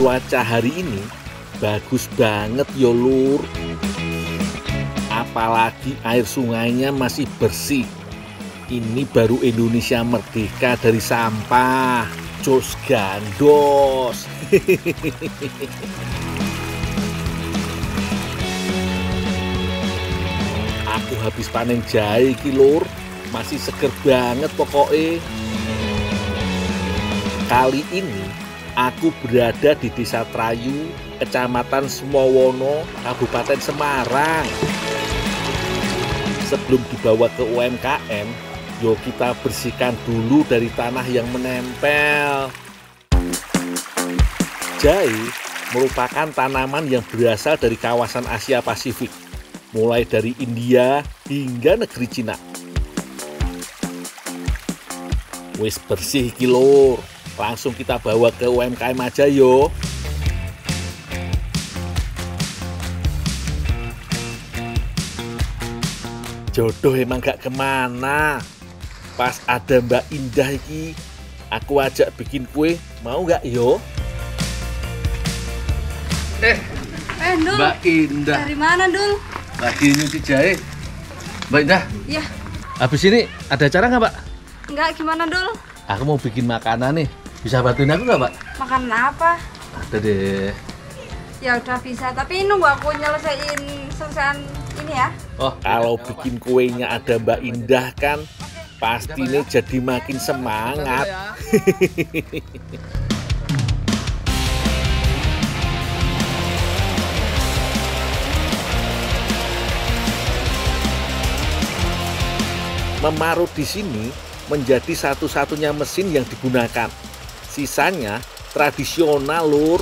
Cuaca hari ini bagus banget yo lur. Apalagi air sungainya masih bersih. Ini baru Indonesia merdeka dari sampah. Jos gandos. Aku habis panen jahe iki lur, masih seger banget pokoknya. Kali ini aku berada di Desa Trayu, Kecamatan Semowono, Kabupaten Semarang. Sebelum dibawa ke UMKM, yuk kita bersihkan dulu dari tanah yang menempel. Jahe merupakan tanaman yang berasal dari kawasan Asia Pasifik, mulai dari India hingga negeri Cina. Wis bersih iki lur, langsung kita bawa ke UMKM aja yo. Jodoh emang gak kemana. Pas ada Mbak Indah iki, aku ajak bikin kue, mau gak yo? Dul, Mbak Indah, dari mana Dul? lagi nyuci jahe. Mbak Indah, Ya, habis ini ada acara nggak, Mbak? enggak, gimana Dul? Aku mau bikin makanan nih. Bisa bantuin aku nggak, Mbak? Makanan apa? Ada deh. Ya udah bisa, tapi nunggu aku selesaian ini ya. Oh, Kalau bikin kuenya ada Mbak Indah kan, pastinya jadi makin semangat. Memarut di sini menjadi satu-satunya mesin yang digunakan. Sisanya tradisional lur.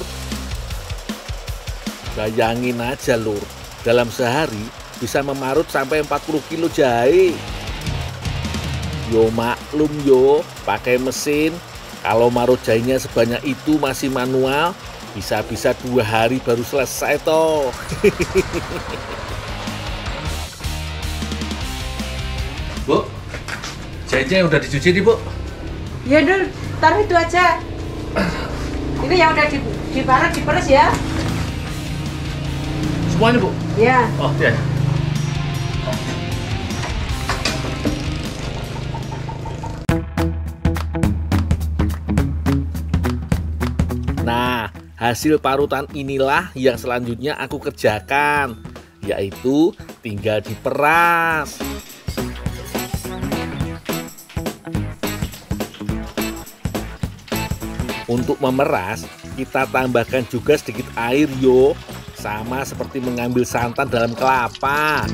Bayangin aja lur, dalam sehari bisa memarut sampai 40 kilo jahe. Yo maklum yo, pakai mesin. Kalau marut jahenya sebanyak itu masih manual, bisa-bisa 2 hari baru selesai toh. Bu, jahenya udah dicuci nih, Bu. Ya Dul, taruh itu aja. Ini yang udah diparut, diperes ya. Semuanya, Bu? Ya. Oh, iya. Nah, hasil parutan inilah yang selanjutnya aku kerjakan, yaitu tinggal diperas. Untuk memeras, kita tambahkan juga sedikit air yo, sama seperti mengambil santan dalam kelapa.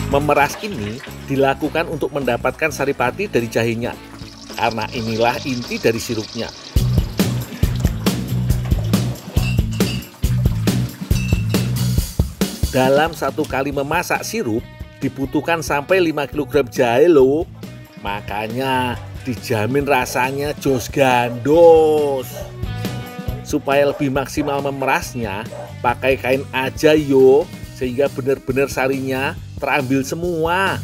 Memeras ini dilakukan untuk mendapatkan saripati dari jahenya, karena inilah inti dari sirupnya. Dalam 1 kali memasak sirup, dibutuhkan sampai 5 kg jahe loh. Makanya dijamin rasanya jos gandos. Supaya lebih maksimal memerasnya, pakai kain aja yo, sehingga benar-benar sarinya terambil semua.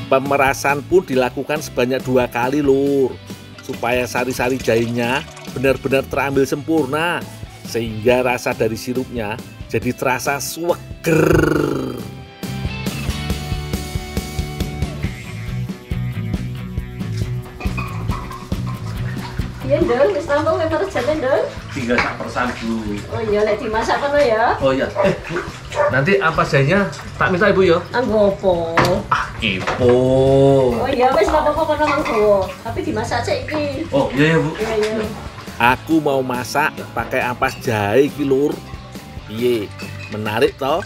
Pemerasan pun dilakukan sebanyak 2 kali lur, supaya sari-sari jahenya benar-benar terambil sempurna, sehingga rasa dari sirupnya jadi terasa seger. Iya Dul, wis rampung meres jane Dul. Tinggal sak persan, Bu. Oh iya, lek dimasak kono ya. Oh iya, Bu. Nanti ampas jahenya tak minta Ibu ya. Anggo opo? Ah, kepo. Oh iya, wis ora apa-apa kono manggo. Tapi dimasak cek iki. Oh, iya ya, Bu. Iya, iya. Aku mau masak pakai ampas jahe iki lur. Iye, menarik toh?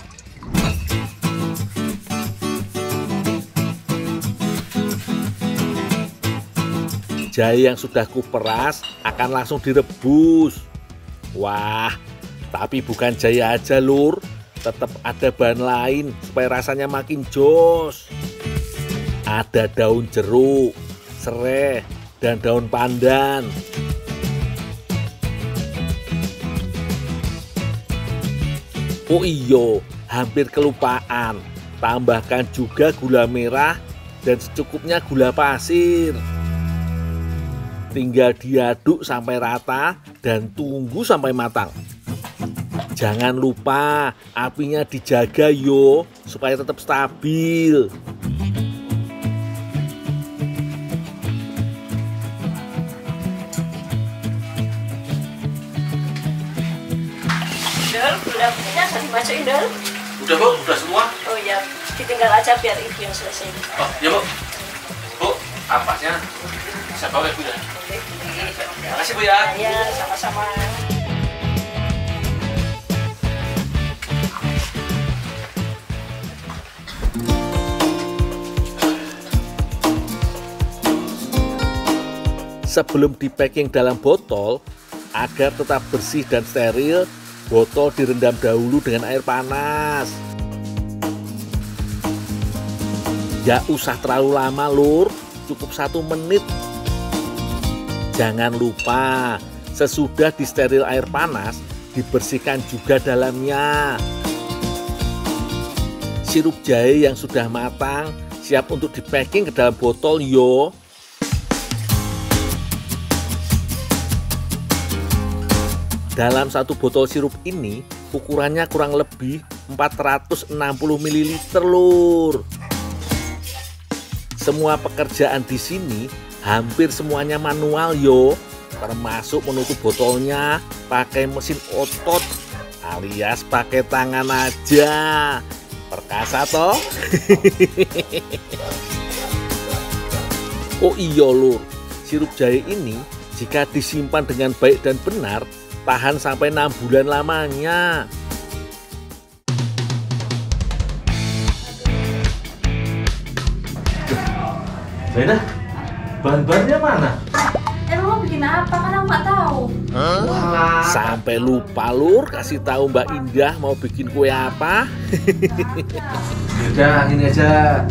Jahe yang sudah kuperas akan langsung direbus. Wah, tapi bukan jahe aja lur, tetap ada bahan lain supaya rasanya makin jos. Ada daun jeruk, serai, dan daun pandan. Oh iyo, hampir kelupaan. Tambahkan juga gula merah dan secukupnya gula pasir. Tinggal diaduk sampai rata dan tunggu sampai matang. Jangan lupa apinya dijaga yo, supaya tetap stabil. Dol, gula putihnya sudah dimasukin, Dol. Udah Bu, udah semua. Oh iya, ditinggal aja biar ibu yang selesai. Oh iya Bu. Bu, ampasnya saya bawa ya Bu ya. Terima kasih Bu ya. Ya, sama-sama. Sebelum di-packing dalam botol, agar tetap bersih dan steril, botol direndam dahulu dengan air panas. Gak usah terlalu lama lur, cukup 1 menit. Jangan lupa, sesudah disteril air panas, dibersihkan juga dalamnya. Sirup jahe yang sudah matang, siap untuk di-packing ke dalam botol yo. Dalam 1 botol sirup ini, ukurannya kurang lebih 460 ml lur. Semua pekerjaan di sini hampir semuanya manual yo, termasuk menutup botolnya pakai mesin otot alias pakai tangan aja. Perkasa toh. Oh iya lur, sirup jahe ini jika disimpan dengan baik dan benar, tahan sampai 6 bulan lamanya. Zainah, bahan-bahannya mana? Emang mau bikin apa? Kan aku nggak tahu. Walah. Sampai lupa lur, kasih tahu Mbak Indah mau bikin kue apa. Udah, ini aja.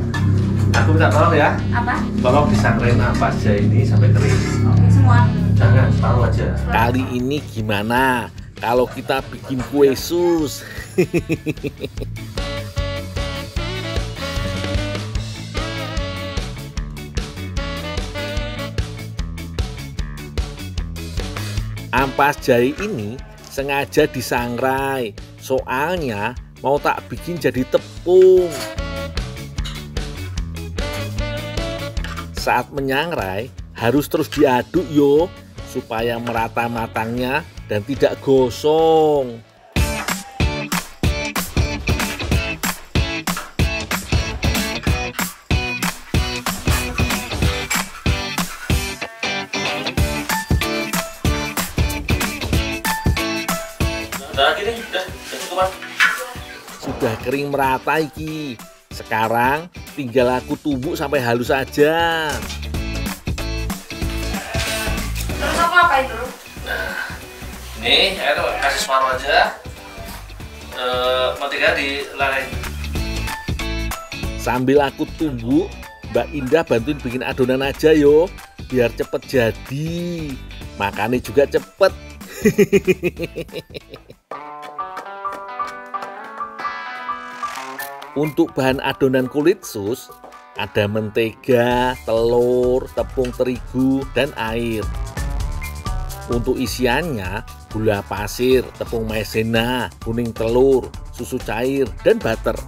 Aku minta tolong ya. Apa? Tolong disangrai ampas jahe ini sampai kering. Oke, semua. Jangan, separuh aja. Kali ini gimana kalau kita bikin kue sus? Ampas jahe ini sengaja disangrai, soalnya mau tak bikin jadi tepung. Saat menyangrai harus terus diaduk yo, supaya merata matangnya dan tidak gosong. Udah lagi nih, udah cukupan. Sudah kering merata iki. Sekarang tinggal aku tumbuk sampai halus saja. Terus aku ngapain dulu? Nih, air kasih separuh aja. Mentega dilalain. Sambil aku tumbuk, Mbak Indah bantuin bikin adonan aja yo, biar cepet jadi. Makannya juga cepet. Untuk bahan adonan kulit sus, ada mentega, telur, tepung terigu, dan air. Untuk isiannya, gula pasir, tepung maizena, kuning telur, susu cair, dan butter.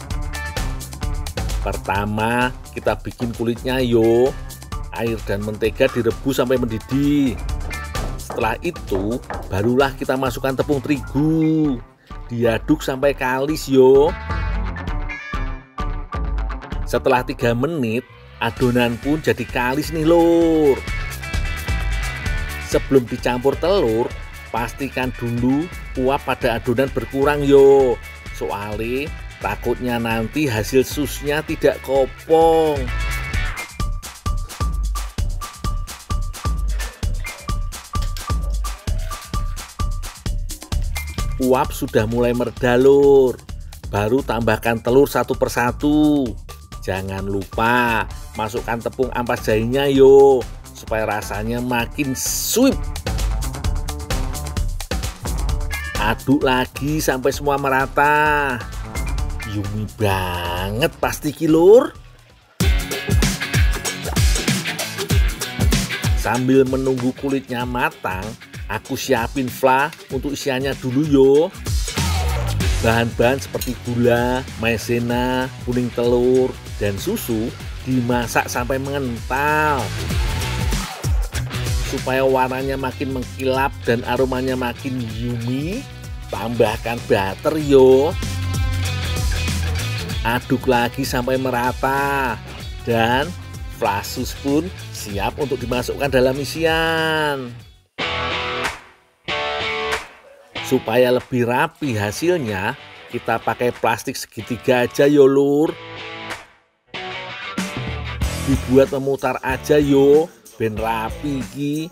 Pertama, kita bikin kulitnya yo. Air dan mentega direbus sampai mendidih. Setelah itu, barulah kita masukkan tepung terigu. Diaduk sampai kalis yo. Setelah 3 menit, adonan pun jadi kalis nih lur. Sebelum dicampur telur, pastikan dulu uap pada adonan berkurang yo. Soalnya takutnya nanti hasil susnya tidak kopong. Uap sudah mulai mereda lur. Baru tambahkan telur 1 persatu. Jangan lupa masukkan tepung ampas jahenya yo, supaya rasanya makin sweet. Aduk lagi sampai semua merata. Yummy banget pasti kilur. Sambil menunggu kulitnya matang, aku siapin fla untuk isiannya dulu yo. Bahan-bahan seperti gula, maizena, kuning telur, dan susu dimasak sampai mengental. Supaya warnanya makin mengkilap dan aromanya makin yummy, tambahkan butter yo. Aduk lagi sampai merata dan flash sus pun siap untuk dimasukkan dalam isian. Supaya lebih rapi hasilnya, kita pakai plastik segitiga aja yo lur. Dibuat memutar aja yo, ben rapi iki.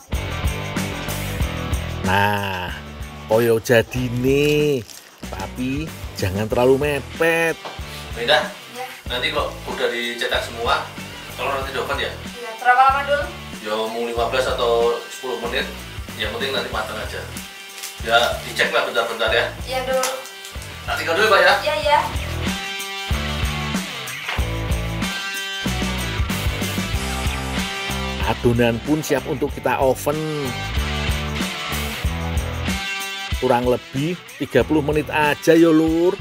Nah, koyo jadi nih, tapi jangan terlalu mepet. Beda. Ya. Nanti kok udah dicetak semua, kalau nanti doven ya? Iya. Berapa lama dulu? Ya mau 15 atau 10 menit, yang penting nanti matang aja. Ya dicek lah bentar-bentar ya. Iya dulu. Nanti kau dulu Pak ya? Iya, iya. Adonan pun siap untuk kita oven. Kurang lebih 30 menit aja yo lur.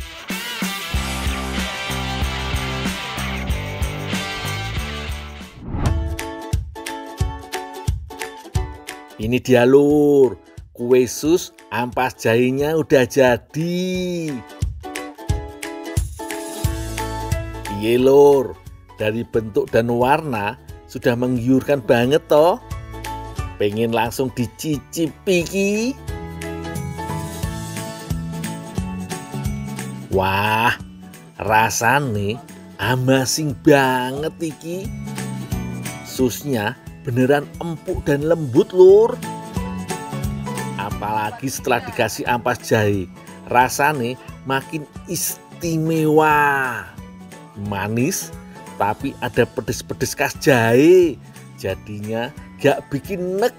Ini dia lur, kue sus ampas jahenya udah jadi. Iya lur, dari bentuk dan warna sudah menggiurkan banget toh. Pengen langsung dicicipi ki. Wah, rasanya amazing banget iki. Susnya beneran empuk dan lembut lur. Apalagi setelah dikasih ampas jahe, rasanya makin istimewa. Manis tapi ada pedes-pedes khas jahe, jadinya gak bikin nek.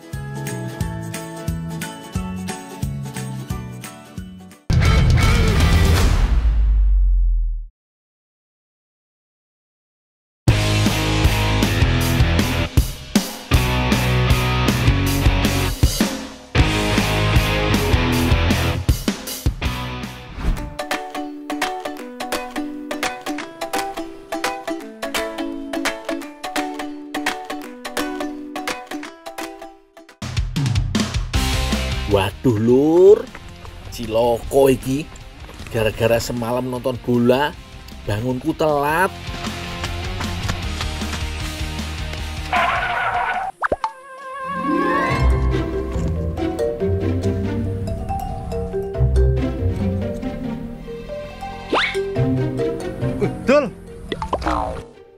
Waduh lur, ciloko iki. Gara-gara semalam nonton bola, bangunku telat. Dul,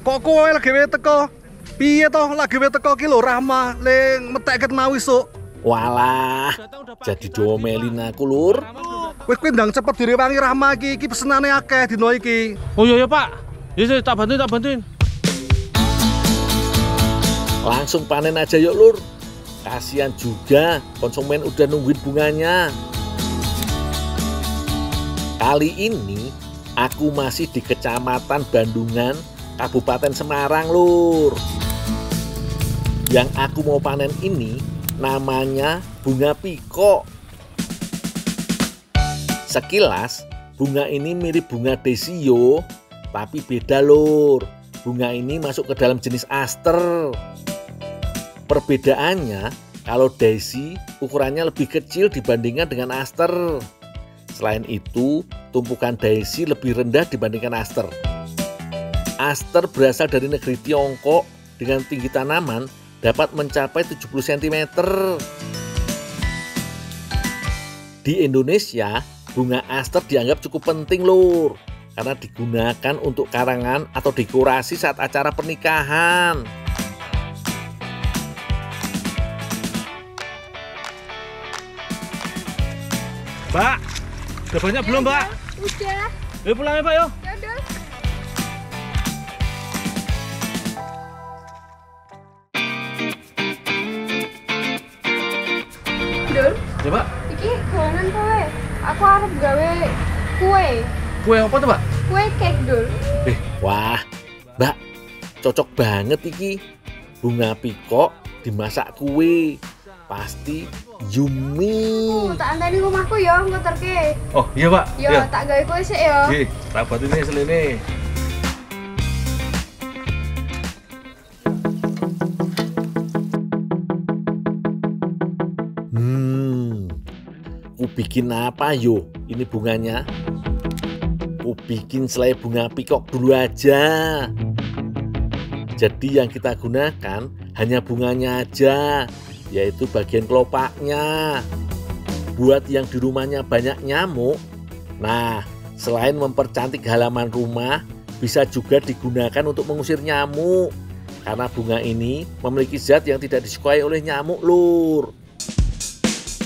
kok kowe lagi teko? Piye toh lagi teko ki lho Rahma le metek ket mau isuk. Walah, jadi domelin aku lur. Wis kuwi ndang cepet direwangi Rahma iki pesenane akeh dino iki. Oh iya Pak. Ya tak bantuin. Langsung panen aja yuk lur. Kasihan juga konsumen udah nungguin bunganya. Kali ini aku masih di Kecamatan Bandungan, Kabupaten Semarang lur. Yang aku mau panen ini namanya bunga piko. Sekilas bunga ini mirip bunga desio, tapi beda lur. Bunga ini masuk ke dalam jenis aster. Perbedaannya, kalau daisy ukurannya lebih kecil dibandingkan dengan aster. Selain itu, tumpukan daisy lebih rendah dibandingkan aster. Aster berasal dari negeri Tiongkok dengan tinggi tanaman dapat mencapai 70 cm. Di Indonesia, bunga aster dianggap cukup penting lur, karena digunakan untuk karangan atau dekorasi saat acara pernikahan. Mbak, udah banyak belum Mbak? Udah. Ayo pulang ya Pak yo. Udah. Dul, Ya Pak. iki dolanan kowe. Aku arep gawe kue. Kue apa tuh Pak? Kue cake Dul. Wah, Mbak, cocok banget iki. Bunga piko dimasak kue. Pasti yummy. Tak anteni rumahku ya, ngoterke. Oh iya Pak. Ya, tak gawe kue sik ya. Nggih, tak batine selene. Ku bikin apa yo? Ini bunganya. Ku bikin selai bunga pikok dulu aja. Jadi yang kita gunakan hanya bunganya aja, yaitu bagian kelopaknya. Buat yang di rumahnya banyak nyamuk, nah selain mempercantik halaman rumah, bisa juga digunakan untuk mengusir nyamuk. Karena bunga ini memiliki zat yang tidak disukai oleh nyamuk, lur.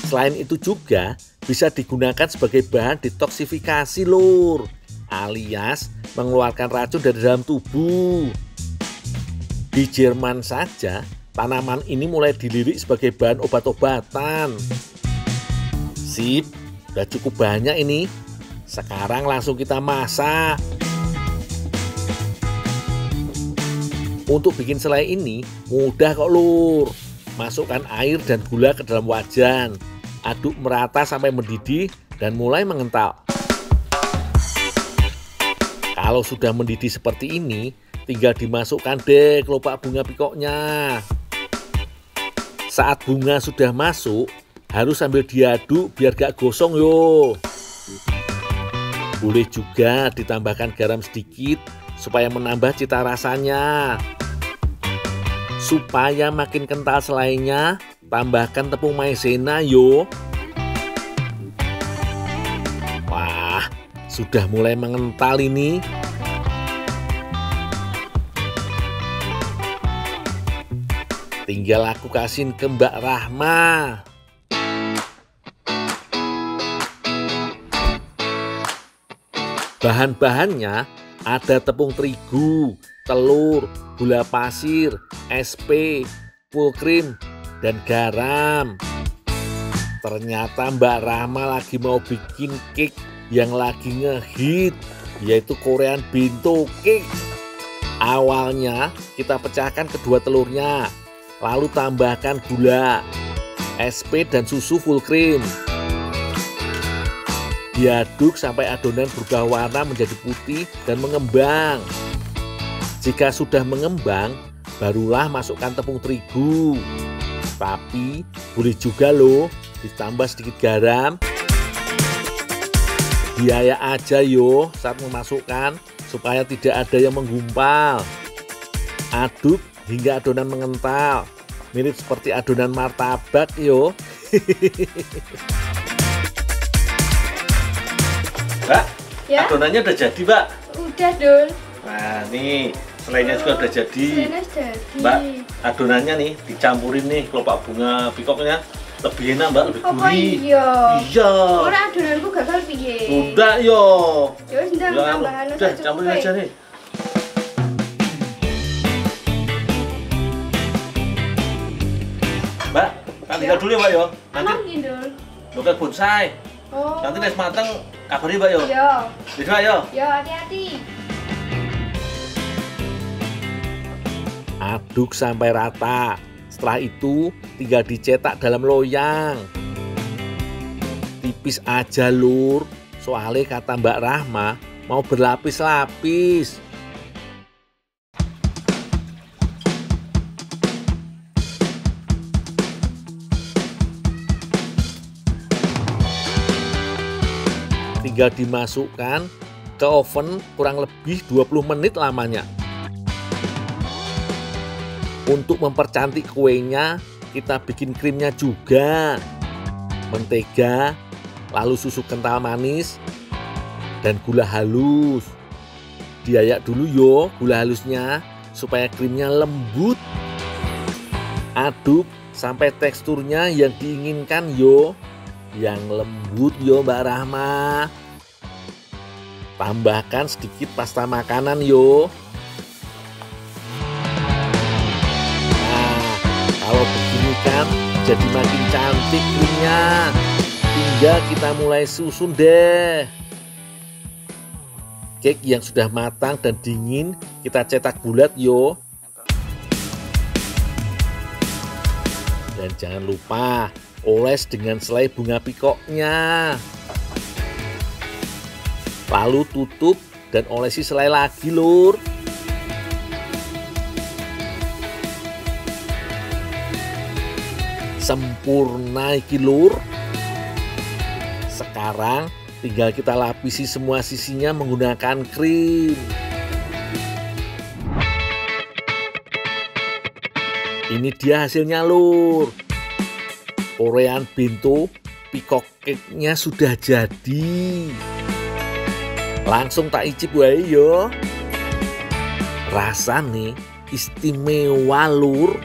Selain itu juga bisa digunakan sebagai bahan detoksifikasi, lur, alias mengeluarkan racun dari dalam tubuh. Di Jerman saja, tanaman ini mulai dilirik sebagai bahan obat-obatan. Sip, udah cukup banyak ini. Sekarang langsung kita masak. Untuk bikin selai ini mudah kok, lur. Masukkan air dan gula ke dalam wajan. Aduk merata sampai mendidih dan mulai mengental. Kalau sudah mendidih seperti ini, tinggal dimasukkan deh kelopak bunga pikoknya. Saat bunga sudah masuk, harus sambil diaduk biar gak gosong yo. Boleh juga ditambahkan garam sedikit supaya menambah cita rasanya. Supaya makin kental selainya, tambahkan tepung maizena yo. Wah, sudah mulai mengental ini. Tinggal aku kasihin ke Mbak Rahma. Bahan-bahannya ada tepung terigu, telur, gula pasir, SP, full cream, dan garam. Ternyata Mbak Rahma lagi mau bikin cake yang lagi ngehit, yaitu Korean bento cake. Awalnya kita pecahkan kedua telurnya, lalu tambahkan gula, SP, dan susu full cream. Diaduk sampai adonan berubah warna menjadi putih dan mengembang. Jika sudah mengembang, barulah masukkan tepung terigu. Tapi boleh juga loh ditambah sedikit garam. Diayak aja yo saat memasukkan supaya tidak ada yang menggumpal. Aduk hingga adonan mengental, mirip seperti adonan martabak yo. Mbak, Ya? adonannya udah jadi, Mbak. Udah, Dul. Nah, nih selainya juga udah jadi. Selainya jadi. Mbak, adonannya nih dicampurin nih kelopak bunga pikoknya. Lebih enak, Mbak, lebih Apa gurih. iya? Iya. Ora adonanku gagal piye? Udah yo. Ya wis ndang Ya, tambahan udah campurin aja nih. Mbak, tak tinggal dulu ya, Mbak yo. Nanti Emang iki, Dul? bukan bonsai. Oh. Nanti nes mateng kabarin, Mbak yo. Iya. Bisa, Mbak yo. Ya, hati-hati. Aduk sampai rata. Setelah itu tinggal dicetak dalam loyang. Tipis aja, lur. Soalnya kata Mbak Rahma mau berlapis-lapis. Tinggal dimasukkan ke oven kurang lebih 20 menit lamanya. Untuk mempercantik kuenya, kita bikin krimnya juga. Mentega, lalu susu kental manis, dan gula halus. Diayak dulu yo gula halusnya supaya krimnya lembut. Aduk sampai teksturnya yang diinginkan yo. Yang lembut yo Mbak Rahma. Tambahkan sedikit pasta makanan yo. Kalau begini kan jadi makin cantik krimnya. Tinggal kita mulai susun deh. Cake yang sudah matang dan dingin kita cetak bulat yo. Dan jangan lupa oles dengan selai bunga pikoknya. Lalu tutup dan olesi selai lagi, Lur. Sempurna iki, Lur. Sekarang tinggal kita lapisi semua sisinya menggunakan krim. Ini dia hasilnya, Lur. Orean bento peacock cake-nya sudah jadi. Langsung tak icip wae yo. Rasanya istimewa, Lur.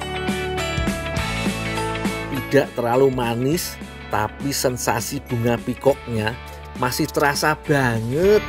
Tidak terlalu manis, tapi sensasi bunga peacock-nya masih terasa banget.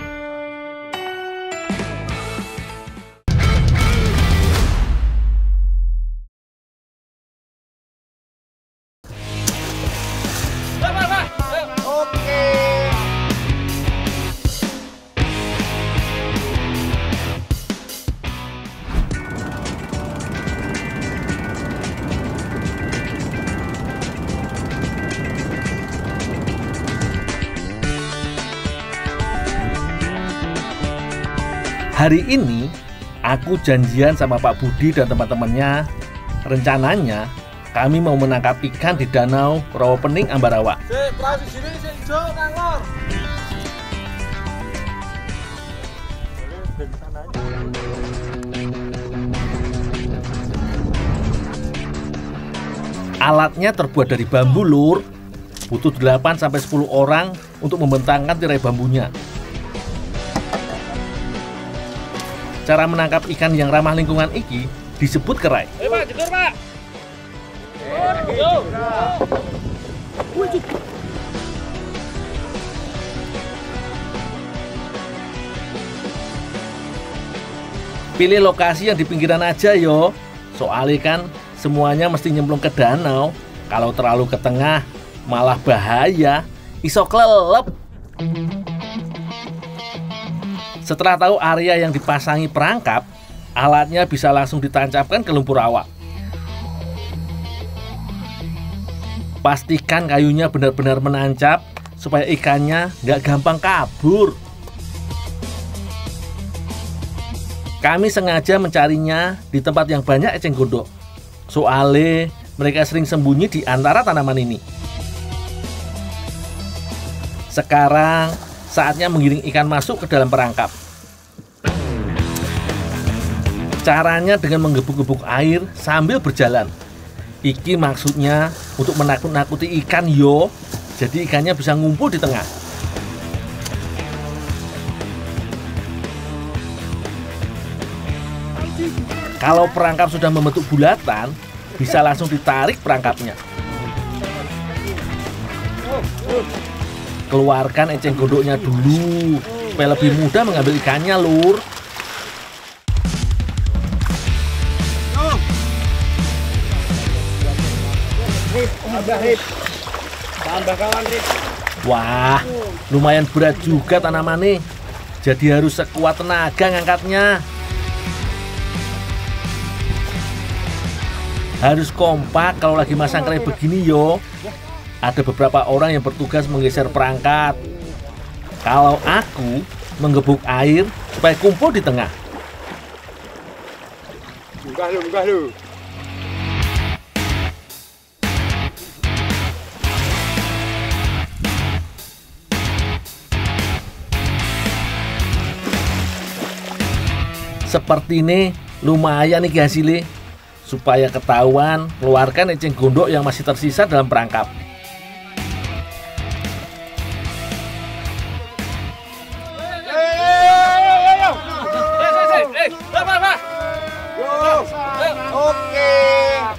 Hari ini aku janjian sama Pak Budi dan teman-temannya. Rencananya kami mau menangkap ikan di Danau Rawapening, Ambarawa. Alatnya terbuat dari bambu, Lur. Butuh 8-10 orang untuk membentangkan tirai bambunya. Cara menangkap ikan yang ramah lingkungan iki disebut kerai. Pak, jedur, Pak. Pilih lokasi yang di pinggiran aja yo. Soalnya kan semuanya mesti nyemplung ke danau. Kalau terlalu ke tengah malah bahaya, iso kelelep. Setelah tahu area yang dipasangi perangkap, alatnya bisa langsung ditancapkan ke lumpur rawa. Pastikan kayunya benar-benar menancap supaya ikannya nggak gampang kabur. Kami sengaja mencarinya di tempat yang banyak eceng gondok. Soalnya mereka sering sembunyi di antara tanaman ini. Sekarang saatnya menggiring ikan masuk ke dalam perangkap. Caranya dengan menggebuk-gebuk air sambil berjalan. Iki maksudnya untuk menakut-nakuti ikan yo. Jadi ikannya bisa ngumpul di tengah. Kalau perangkap sudah membentuk bulatan, bisa langsung ditarik perangkapnya. Keluarkan eceng gondoknya dulu supaya lebih mudah mengambil ikannya, Lur. Wah, lumayan berat juga tanamannya. Jadi harus sekuat tenaga ngangkatnya. Harus kompak kalau lagi masang kerai begini yo. Ada beberapa orang yang bertugas menggeser perangkat. Kalau aku menggebuk air supaya kumpul di tengah. Munggah lu. Seperti ini lumayan nih hasilnya. Supaya ketahuan, keluarkan eceng gondok yang masih tersisa dalam perangkap.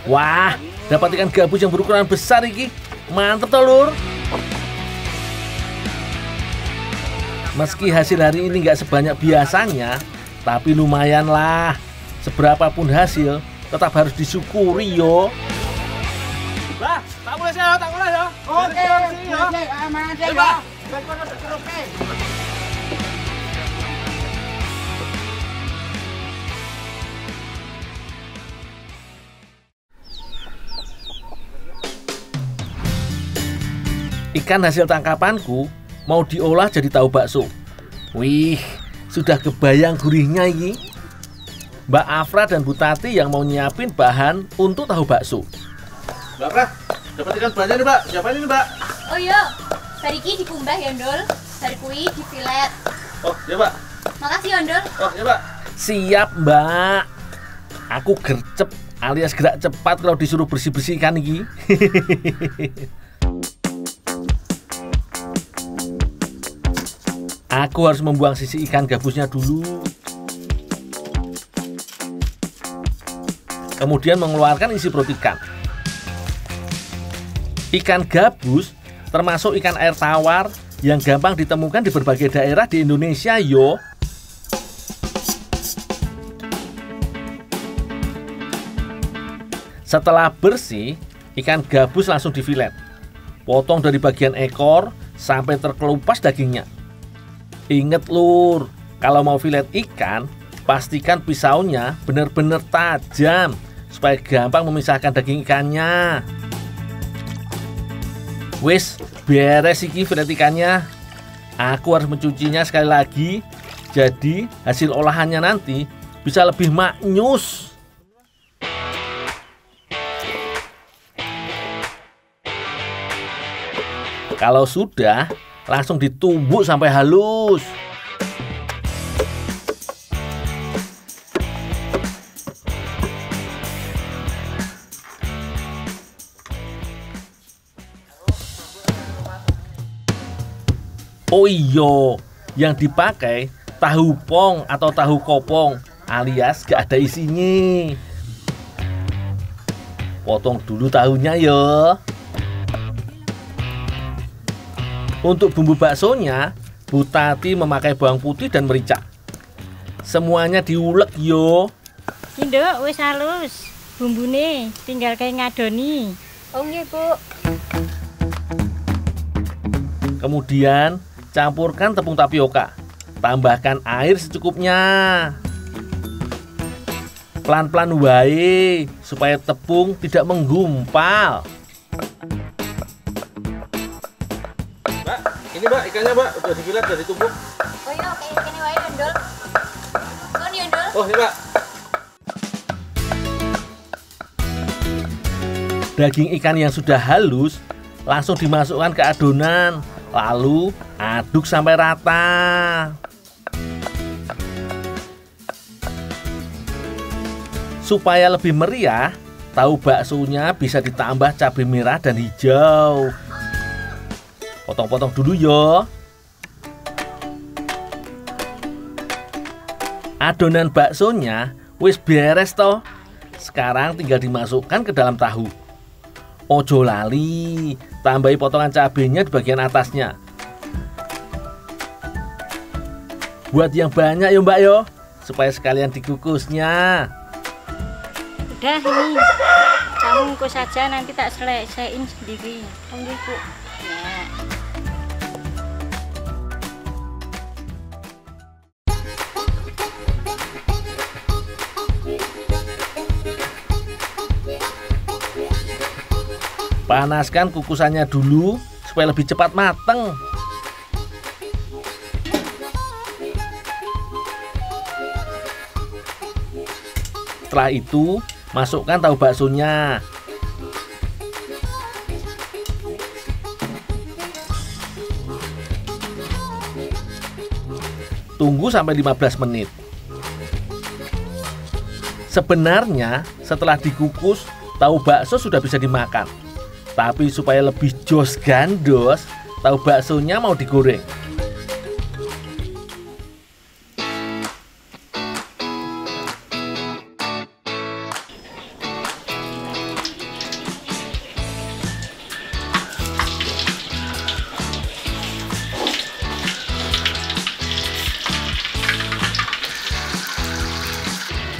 Wah, dapat ikan gabus yang berukuran besar iki. Mantep toh, Lur. Meski hasil hari ini nggak sebanyak biasanya, tapi lumayan lah. Seberapapun hasil, tetap harus disyukuri yo. Lah, tak boleh ya, tak boleh ya. Oke, aman aja ya. Ikan hasil tangkapanku mau diolah jadi tahu bakso. Wih, sudah kebayang gurihnya ini. Mbak Afra dan Bu Tati yang mau nyiapin bahan untuk tahu bakso. Mbak Afra, dapat ikan banyak nih Mbak. Siapa ini Mbak? Oh iya, bariki dikumbah ya Ndol, bar kui difilet. Oh iya Mbak. Makasih ya Ndol. Oh iya Mbak. Siap Mbak. Aku gercep alias gerak cepat kalau disuruh bersih-bersih ikan ini. Aku harus membuang sisi ikan gabusnya dulu. Kemudian mengeluarkan isi perut ikan. Ikan gabus termasuk ikan air tawar yang gampang ditemukan di berbagai daerah di Indonesia yo. Setelah bersih, ikan gabus langsung difilet. Potong dari bagian ekor sampai terkelupas dagingnya. Ingat lur, kalau mau filet ikan, pastikan pisaunya benar-benar tajam supaya gampang memisahkan daging ikannya. Wis, beres iki filet ikannya. Aku harus mencucinya sekali lagi, jadi hasil olahannya nanti bisa lebih maknyus. Kalau sudah, langsung ditumbuk sampai halus. Oh iya, yang dipakai tahu pong atau tahu kopong alias gak ada isinya. Potong dulu tahunya ya. Untuk bumbu baksonya, Bu Tati memakai bawang putih dan merica. Semuanya diulek yo. Induk wis halus. Bumbune tinggal kayak ngadoni. Oh nggih, Bu. Kemudian campurkan tepung tapioka. Tambahkan air secukupnya. Pelan-pelan wae supaya tepung tidak menggumpal. Ini Mbak, ikannya Mbak, udah difilet, udah ditumbuk. Oh iya, kayak ikan wae ya Ndol. Oh nih Ndol. Oh ini Mbak. Daging ikan yang sudah halus langsung dimasukkan ke adonan, lalu aduk sampai rata. Supaya lebih meriah, tahu baksonya bisa ditambah cabai merah dan hijau. Potong-potong dulu yo. Adonan baksonya wis beres toh. Sekarang tinggal dimasukkan ke dalam tahu. Ojo lali, tambahi potongan cabenya di bagian atasnya. Buat yang banyak yo Mbak yo, supaya sekalian dikukusnya. Udah ini, kamu kukus saja nanti tak selesaiin sendiri. Oh nggih, Bu. Ya. Panaskan kukusannya dulu supaya lebih cepat mateng. Setelah itu, masukkan tahu baksonya. Tunggu sampai 15 menit. Sebenarnya, setelah dikukus, tahu bakso sudah bisa dimakan. Tapi supaya lebih jos gandos, tahu baksonya mau digoreng.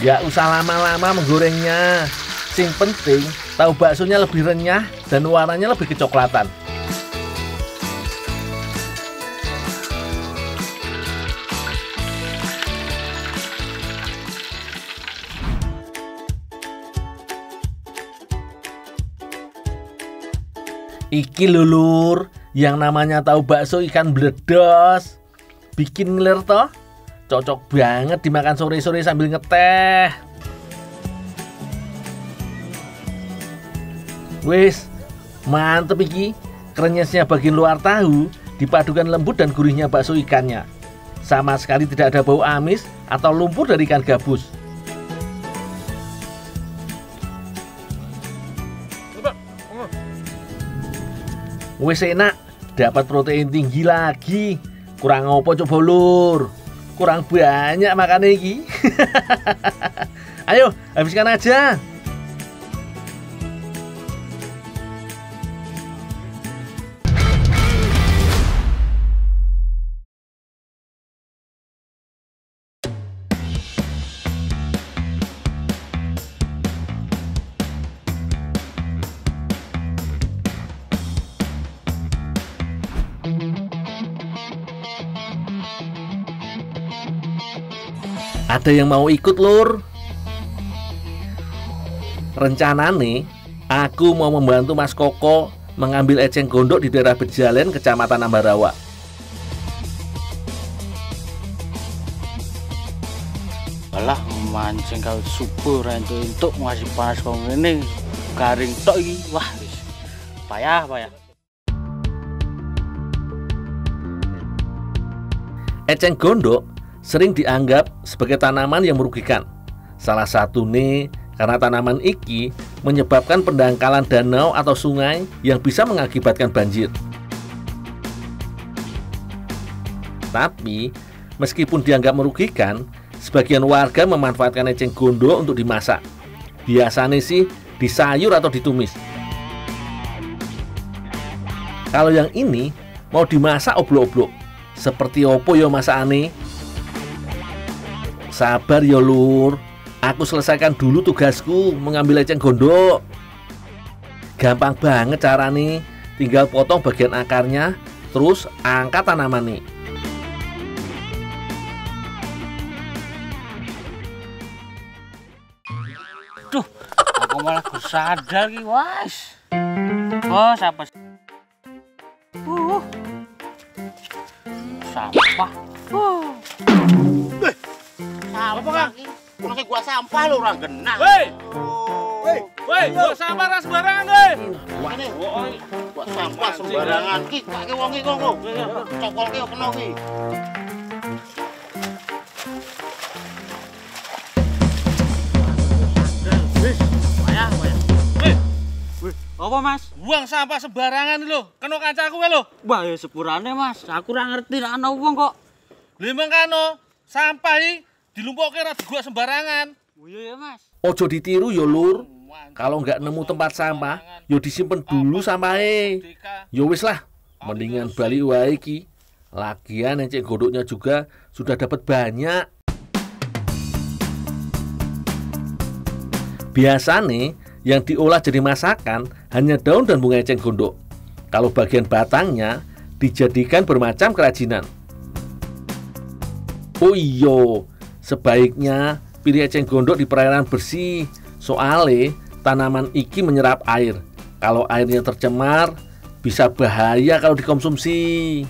Gak usah lama-lama menggorengnya. Sing penting, tahu baksonya lebih renyah dan warnanya lebih kecoklatan. Iki lho Lur, Yang namanya tahu bakso ikan bledos bikin ngiler toh. Cocok banget dimakan sore-sore sambil ngeteh. Wis, mantep iki. Krenyesnya bagian luar tahu dipadukan lembut dan gurihnya bakso ikannya. Sama sekali tidak ada bau amis atau lumpur dari ikan gabus. Wis enak, dapat protein tinggi lagi. Kurang apa coba lur? Kurang banyak makan iki. Ayo, habiskan aja. Ada yang mau ikut lur? Rencana nih, aku mau membantu Mas Koko mengambil eceng gondok di daerah Bejalen, Kecamatan Ambarawa. Alah mancing kau subur untuk ngasih panas kau ini garing tok iki. Wah, payah. Eceng gondok sering dianggap sebagai tanaman yang merugikan. Salah satu nih karena tanaman iki menyebabkan pendangkalan danau atau sungai yang bisa mengakibatkan banjir. Tapi meskipun dianggap merugikan, sebagian warga memanfaatkan eceng gondok untuk dimasak. Biasanya sih disayur atau ditumis. Kalau yang ini mau dimasak oblok-oblok. Seperti opo yo masakane? Sabar ya lur, aku selesaikan dulu tugasku mengambil eceng gondok. Gampang banget caranya, tinggal potong bagian akarnya, terus angkat tanaman nih. Duh, aku malah bersadar ki, was. Oh, siapa? Sampah. Apa Kang? Masih gua sampah lu orang genah. Woi, gua sampah ras sembarangan woi. Ini gua sampah sembarangan ki, kake wong iki kok. Cokolke yo kena ki. Payah. Apa Mas? Buang sampah sembarangan lho, kena kancaku wae lho. Wah, ya sepurane Mas. Aku ora ngerti nek ana wong kok. Lha mengkano sampah iki dilumpukke ra digok sembarangan. Oh iya ya Mas. Ojo ditiru yo lur. Kalau nggak nemu tempat sampah, yo disimpen dulu sampahnya. Yo wis lah, mendingan balik wae iki. Lagian eceng gondoknya juga sudah dapat banyak. Biasanya yang diolah jadi masakan hanya daun dan bunga eceng gondok. Kalau bagian batangnya dijadikan bermacam kerajinan. Oh iya, sebaiknya pilih eceng gondok di perairan bersih. Soalnya tanaman iki menyerap air. Kalau airnya tercemar, bisa bahaya kalau dikonsumsi.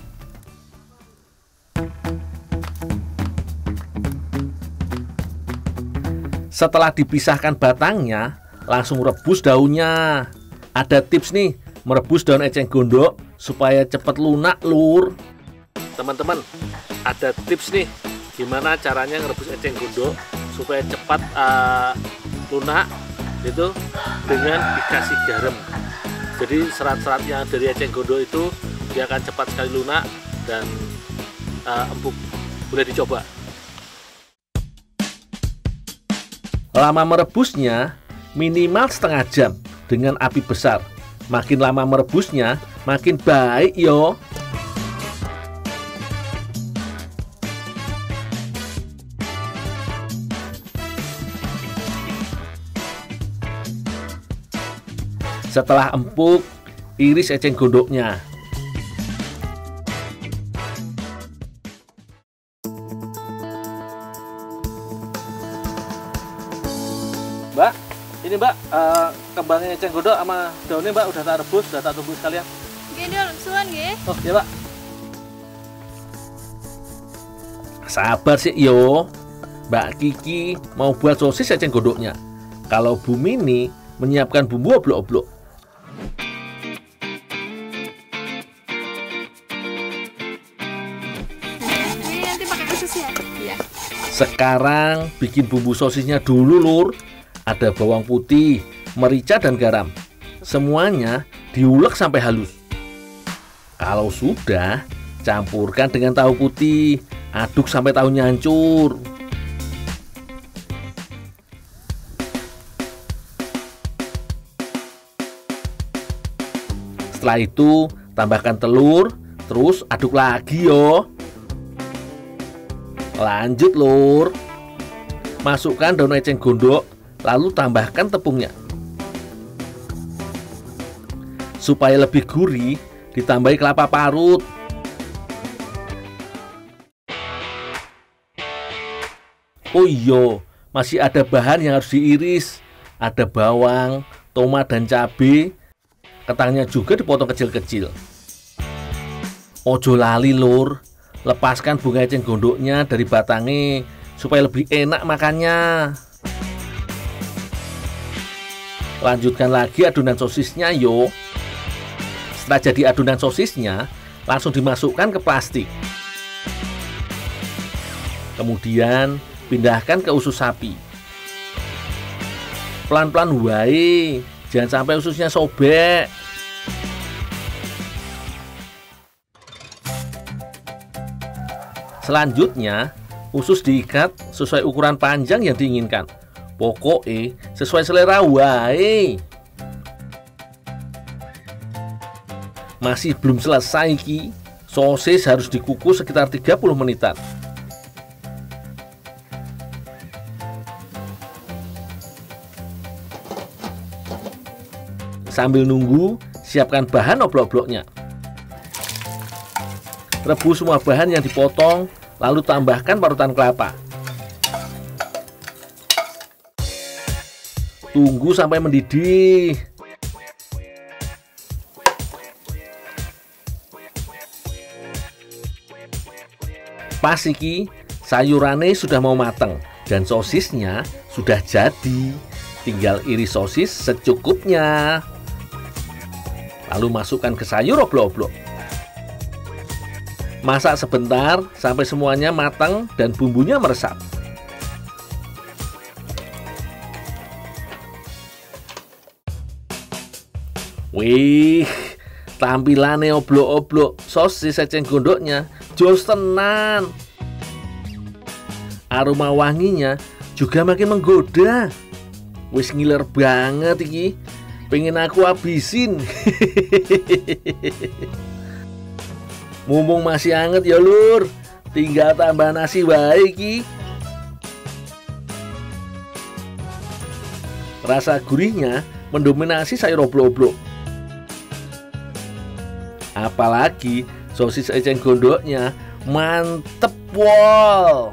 Setelah dipisahkan batangnya, langsung rebus daunnya. Ada tips nih, merebus daun eceng gondok supaya cepat lunak lur. Teman-teman, ada tips nih gimana caranya ngerebus eceng gondok supaya cepat lunak, itu dengan dikasih garam. Jadi serat-seratnya dari eceng gondok itu dia akan cepat sekali lunak dan empuk. Boleh dicoba. Lama merebusnya minimal setengah jam dengan api besar. Makin lama merebusnya makin baik yo. Setelah empuk, iris eceng gondoknya. Mbak, ini Mbak, kembangnya eceng gondok sama daunnya Mbak udah tak rebus, udah tak tunggu sekalian. Oke Dul, suwun nggih. Oh, ya, Pak. Sabar sih yo. Mbak Kiki mau buat sosis eceng gondoknya. Kalau Bu Mini menyiapkan bumbu oblok-oblok. Ini nanti pakai usus ya? Iya. Sekarang bikin bumbu sosisnya dulu, Lur. Ada bawang putih, merica dan garam. Semuanya diulek sampai halus. Kalau sudah, campurkan dengan tahu putih. Aduk sampai tahunya hancur. Setelah itu, tambahkan telur, terus aduk lagi yo. Lanjut, Lur. Masukkan daun eceng gondok, lalu tambahkan tepungnya. Supaya lebih gurih, ditambahi kelapa parut. Oh iya, masih ada bahan yang harus diiris. Ada bawang, tomat dan cabai. Ketangnya juga dipotong kecil-kecil. Ojo lali, Lur. Lepaskan bunga eceng gondoknya dari batangnya supaya lebih enak makannya. Lanjutkan lagi adonan sosisnya yo. Setelah jadi adonan sosisnya, langsung dimasukkan ke plastik. Kemudian pindahkan ke usus sapi. Pelan-pelan wae, jangan sampai ususnya sobek. Selanjutnya, usus diikat sesuai ukuran panjang yang diinginkan. Pokoknya sesuai selera wae. Masih belum selesai ki. Sosis harus dikukus sekitar 30 menitan. Sambil nunggu, siapkan bahan oblok-obloknya. Rebus semua bahan yang dipotong, lalu tambahkan parutan kelapa. Tunggu sampai mendidih. Pas iki, sayurannya sudah mau mateng dan sosisnya sudah jadi. Tinggal iris sosis secukupnya. Lalu masukkan ke sayur oblok-oblok. Masak sebentar sampai semuanya matang dan bumbunya meresap. Wih, tampilannya oblok-oblok sosis eceng gondoknya jos tenan. Aroma wanginya juga makin menggoda. Wis ngiler banget iki. Pengen aku habisin. Mumpung masih anget ya, Lur. Tinggal tambah nasi wae iki. Rasa gurihnya mendominasi sayur oblok-oblok. Apalagi sosis eceng gondoknya mantep wol.